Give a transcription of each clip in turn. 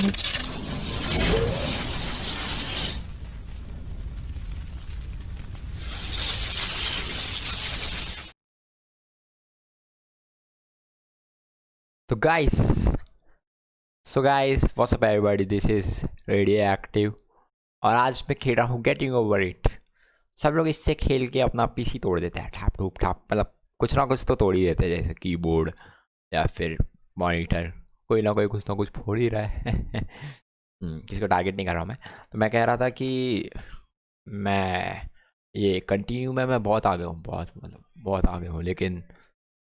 तो guys what's up everybody, this is radio और आज मैं खेल रहा हूँ गेटिंग ओवर इट। सब लोग इससे खेल के अपना पीसी तोड़ देते हैं, ठाप ठूप ठाप, मतलब कुछ ना कुछ तो तोड़ ही देते हैं, जैसे कीबोर्ड या फिर मॉनिटर, कोई ना कोई कुछ ना कुछ फोड़ ही रहा है। किसी को टारगेट नहीं कर रहा हूँ मैं। तो मैं कह रहा था कि मैं ये कंटिन्यू में मैं बहुत आगे हूँ, बहुत आगे हूँ, लेकिन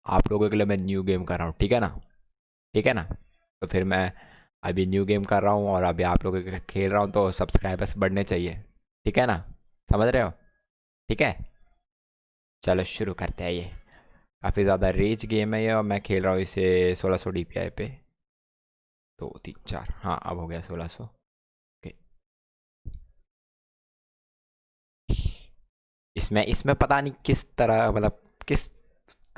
आप लोगों के लिए मैं न्यू गेम कर रहा हूँ, ठीक है ना? ठीक है ना? तो फिर मैं अभी न्यू गेम कर रहा हूँ और अभी आप लोगों के खेल रहा हूँ, तो सब्सक्राइबर्स बढ़ने चाहिए, ठीक है ना? समझ रहे हो? ठीक है, चलो शुरू करते हैं। ये काफ़ी ज़्यादा रेज गेम है ये, और मैं खेल रहा हूँ इसे 1600 DPI पे। 2 3 4, हाँ अब हो गया 1600। ओके, इसमें पता नहीं किस तरह, मतलब किस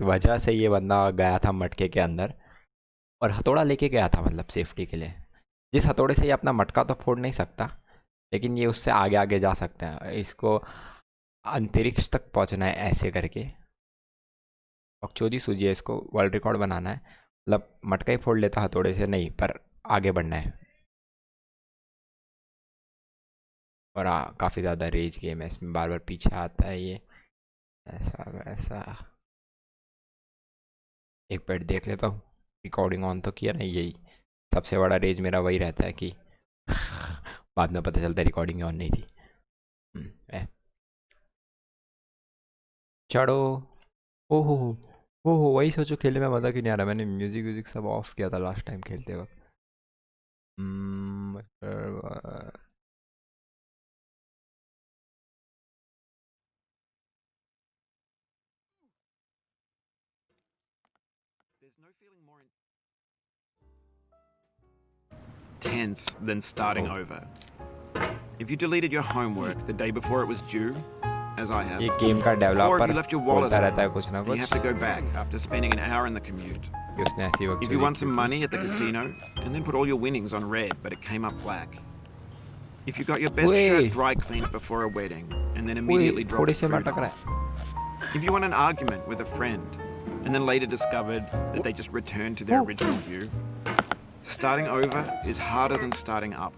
वजह से ये बंदा गया था मटके के अंदर और हथौड़ा लेके गया था, मतलब सेफ्टी के लिए। जिस हथौड़े से ये अपना मटका तो फोड़ नहीं सकता, लेकिन ये उससे आगे आगे जा सकते हैं। इसको अंतरिक्ष तक पहुंचना है ऐसे करके। बकचोदी सूझी है, इसको वर्ल्ड रिकॉर्ड बनाना है। मतलब मटका ही फोड़ लेता हथौड़े से नहीं, पर आगे बढ़ना है। और काफ़ी ज़्यादा रेज गेम है, इसमें बार बार पीछे आता है ये, ऐसा वैसा। एक मिनट देख लेता हूँ, रिकॉर्डिंग ऑन तो किया नहीं। यही सबसे बड़ा रेज मेरा वही रहता है कि बाद में पता चलता है रिकॉर्डिंग ऑन नहीं थी। चढ़ो। ओहो, ओहो, वही सोचो खेलने में मज़ा क्यों नहीं आ रहा। मैंने म्यूजिक व्यूजिक सब ऑफ किया था लास्ट टाइम खेलते वक्त। There's no feeling more intense than starting over. If you deleted your homework the day before it was due, as I have, ये गेम का or if developer you left your wallet बोलता at रहता है home, कुछ ना and you कुछ have to go back after spending an hour in the commute. कि उसने ऐसी वक्त If you won some money at the casino and then put all your winnings on red but it came up black. If you got your best shirt dry cleaned before a wedding and then immediately dropped थोड़े से food. मटक रहा है। If you won an argument with a friend and then later discovered that they just returned to their original view, starting over is harder than starting up.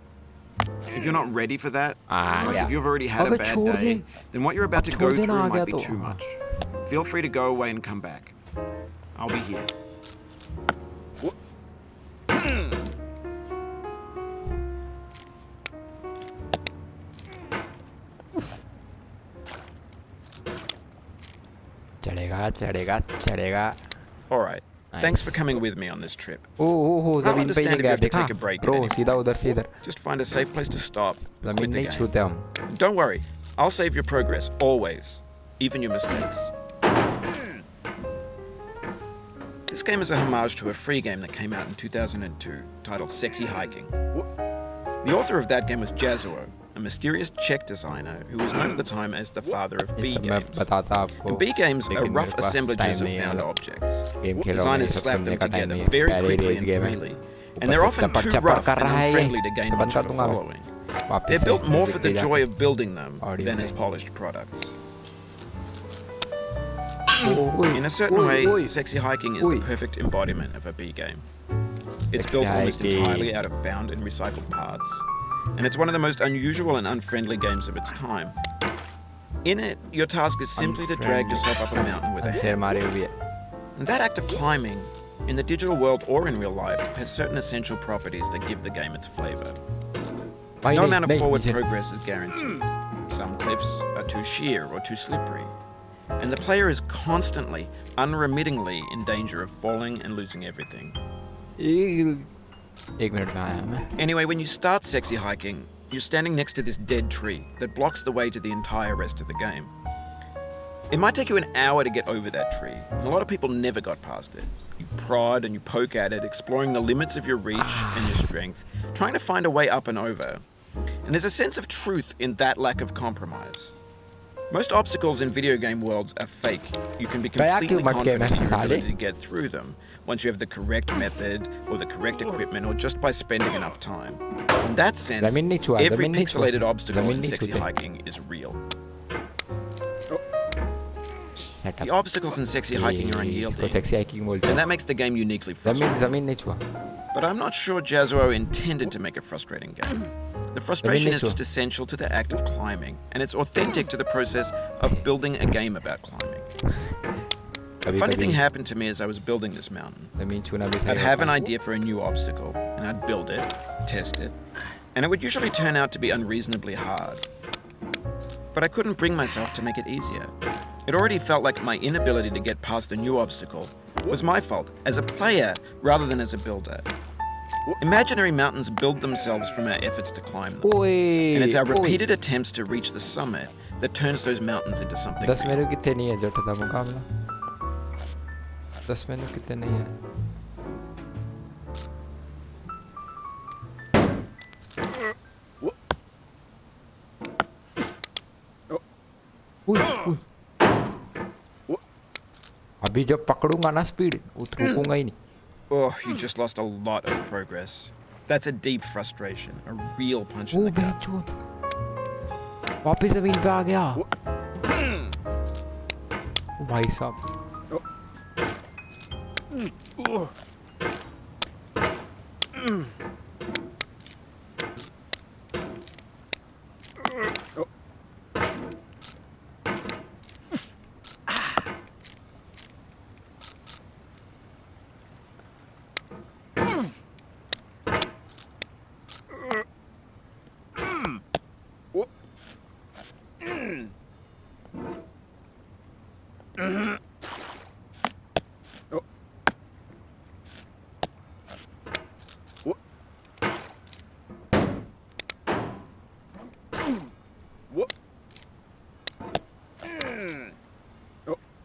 If you're not ready for that, yeah. if you've already had a bad day, then what you're about to go through might be too much. Feel free to go away and come back. I'll be here. चढ़ेगा चढ़ेगा चढ़ेगा। All right. Thanks for coming with me on this trip. Oh, I'll जमीन पे ही understand if you गया, have to देखा take a break at bro, any सीधा point. उधर से इधर। Just find a safe place to stop. जमीन Quit the नहीं game. छूते हम। Don't worry. I'll save your progress always, even your mistakes. This game is a homage to a free game that came out in 2002 titled Sexy Hiking. The author of that game was Jazuo, a mysterious Czech designer who was known at the time as the father of ये B सब मैं games. बताता आपको, And B games are लेकिन rough मेरे पास assemblages time of नहीं है, found मतलब objects. गेम खेल रहा हूँ, Designers सब slap सुनने them का टाइम together नहीं है। very पहले ही quickly रेस and गेम है, freely, and ऊपर they're से often चपड़ too चपड़ rough कर and रहा है ये। unfriendly to gain इसे much बंद कर of a दूंगा मैं following. वापस They're से built more for music the पे joy जाके। of building them Audio than में। as polished products. ओए, In a certain way, ओए, Sexy Hiking is the Oi. perfect embodiment of a B game. It's Sexy built almost Hiking. entirely out of found and recycled parts, and it's one of the most unusual and unfriendly games of its time. In it, your task is simply to drag yourself up a mountain with a शेर hammer. मारे हुए है। And that act of climbing, in the digital world or in real life, has certain essential properties that give the game its flavor. भाई No नहीं, amount of नहीं, forward नीचे। progress is guaranteed. Some cliffs are too sheer or too slippery, and the player is constantly, unremittingly in danger of falling and losing everything. एक minute में आया मैं। Anyway, when you start Sexy Hiking, you're standing next to this dead tree that blocks the way to the entire rest of the game. It might take you an hour to get over that tree, and a lot of people never got past it. You prod and you poke at it, exploring the limits of your reach and your strength, trying to find a way up and over. And there's a sense of truth in that lack of compromise. Most obstacles in video game worlds are fake. You can be completely confident in your ability to get through them, once you have the correct method or the correct equipment or just by spending enough time. In that sense, ज़मीन नहीं छुआ, every ज़मीन नहीं छुआ, pixelated obstacle ज़मीन in नहीं sexy छूते। hiking is real. Shut The up। obstacles in sexy hiking are इसको unyielding, सेक्सी हाइकिंग बोलते and हैं। that makes the game uniquely ज़मीन frustrating. ज़मीन नहीं छुआ, But I'm not sure Jazuo intended to make a frustrating game. The frustration is just essential to the act of climbing, and it's authentic to the process of building a game about climbing. A funny thing happened to me as I was building this mountain. ज़मीन छूना भी सही I'd have an होता है। idea for a new obstacle, and I'd build it, test it, and it would usually turn out to be unreasonably hard. But I couldn't bring myself to make it easier. It already felt like my inability to get past the new obstacle was my fault as a player rather than as a builder. Imaginary mountains build themselves from our efforts to climb them. And it's our repeated attempts to reach the summit that turns those mountains into something 10 real. मेनू कितने नहीं है जोटा था मुकाबला 10 मेनू कितने नहीं है उई, उई। अभी जब पकड़ूंगा ना स्पीड रुकूंगा ही नहीं Oh, you just lost a lot of progress. That's a deep frustration, a real punch in O the gut. बेंचो वापस जमीन पे आ गया ओ भाई साहब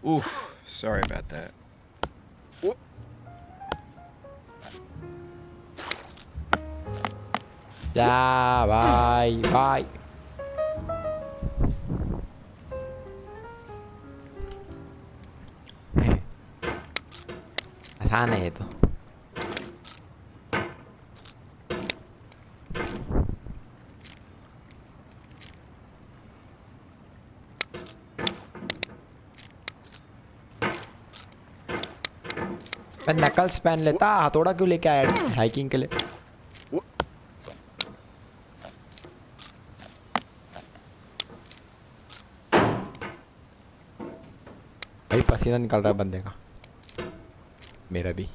Oof, sorry about that. जा भाई भाई आसान है ये तो मैं नकल्स पहन लेता हथौड़ा क्यों लेके आया हाइकिंग के लिए भाई पसीना निकल रहा है बंदे का मेरा भी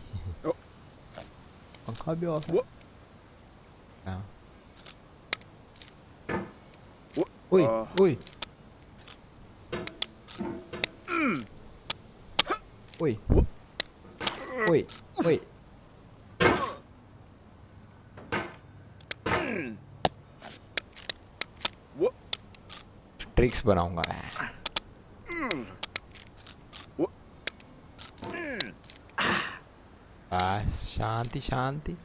पंखा भी ऑफ है हाँ ओए ओए ओए ओए ओए ट्रिक्स बनाऊंगा मैं बस शांति शांति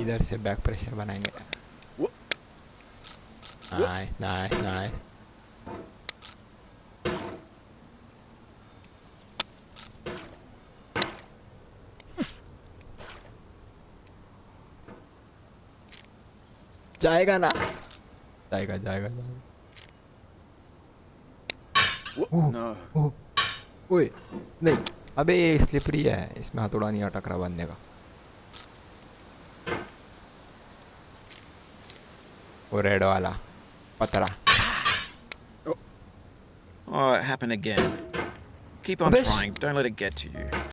इधर से बैक प्रेशर बनाएंगे नाइस नाइस नाइस जाएगा ना जाएगा जाएगा जाएगा No. ओए नहीं अबे ये स्लिपरी है इसमें हथौड़ा नहीं अटक रहा बंदे का वो रेड वाला पतरा Oh, it happened again. Keep on Abesh. trying. Don't let it get to you.